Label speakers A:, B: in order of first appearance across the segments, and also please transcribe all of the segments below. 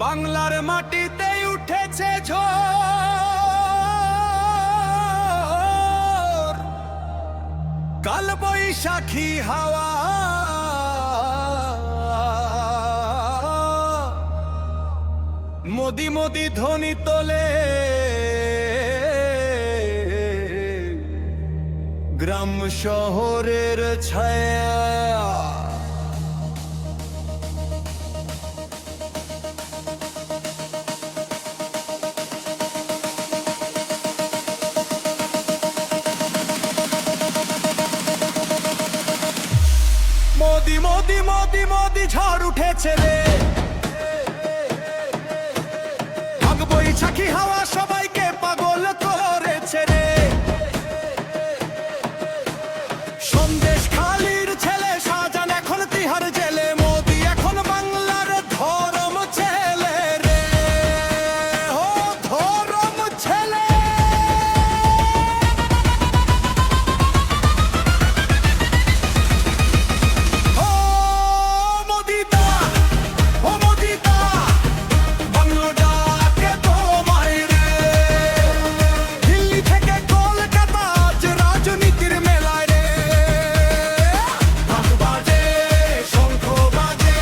A: বাংলার মাটিতে উঠেছে ঝড়, কাল বৈশাখী হাওয়া। মোদি মোদি ধ্বনি তোলে গ্রাম শহরের ছায়া। মোদি মোদি মোদি মোদি ঝড় উঠেছে রে, ভাগ বৈশাখী হাওয়া সবাইকে পাগল করেছে রে। সন্দেশ খালির ছেলে শাহজাহান এখন তিহার জেলে, মোদি এখন বাংলার ধরম ছেলে রে, ও ধরম ছেলে। ও মোদি দা, ও মোদি দা, বাংলা ডাকে তোমায় রে। দিল্লি থেকে কলকাতা আজ রাজনীতির মেলায় রে। ঢাক বাজে, শঙ্খ বাজে,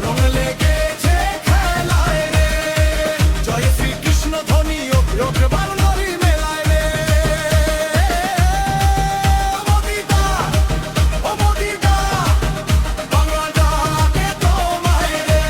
A: রং লেগেছে খেলায় রে। জয় শ্রীকৃষ্ণ ধ্বনি অভিযোগ বাংলারই মেলায় রে। মোদি দা, ও মোদি দা, বাংলা ডাকে তোমায় রে।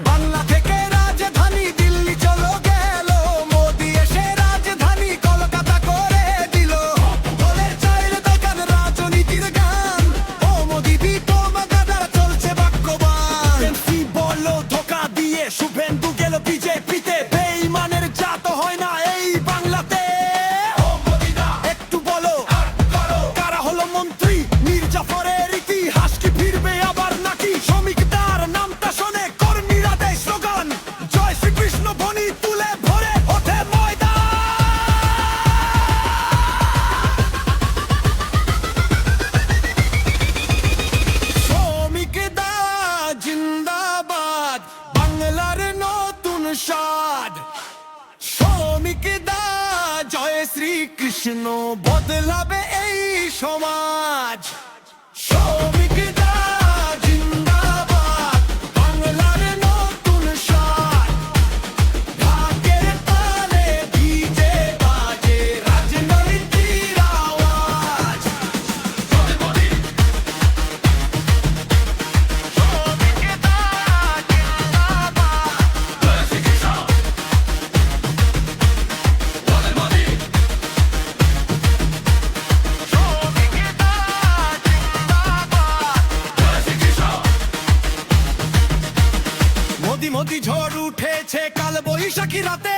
A: বাংলা থেকে রাজধানী দিল্লি চলো গেল, মোদি এসে রাজধানী কলকাতা করে দিল। দলের চাইলে দোকান রাজনীতির গান, ও মোদি দি তোমাকে দ্বারা চলছে বাক্যবান। এমপি বললো ধোকা দিয়ে শুভেন্দু গেল বিজেপিতে, বেঈমানের জাত হয় না এই বাংলাতে। একটু বলো কারা হলো মন্ত্রী, মীর জাফরের ইতিহাস কি ফিরবে আবার নাকি? শ্রমিকদার নামটা শোনে কর্মীরা দেয় স্লোগান, জয় শ্রীকৃষ্ণ ধ্বনি তুলে ভরে ওঠে ময়দান। শ্রমিকদা জিন্দাবাদ, বাংলার নতুন স্বাদ। শ্রমিকদা জয় শ্রীকৃষ্ণ, বদলাবে এই সমাজ। শ্রমিকদা জিন্দাবাদ, বাংলার নতুন স্বাদ। ঢাকের তালে ডিজে বাজে, রাজনীতির আওয়াজ। শ্রমিকদা জিন্দাবাদ, মোদি মোদি ঝড় উঠেছে কাল বৈশাখী রাতে।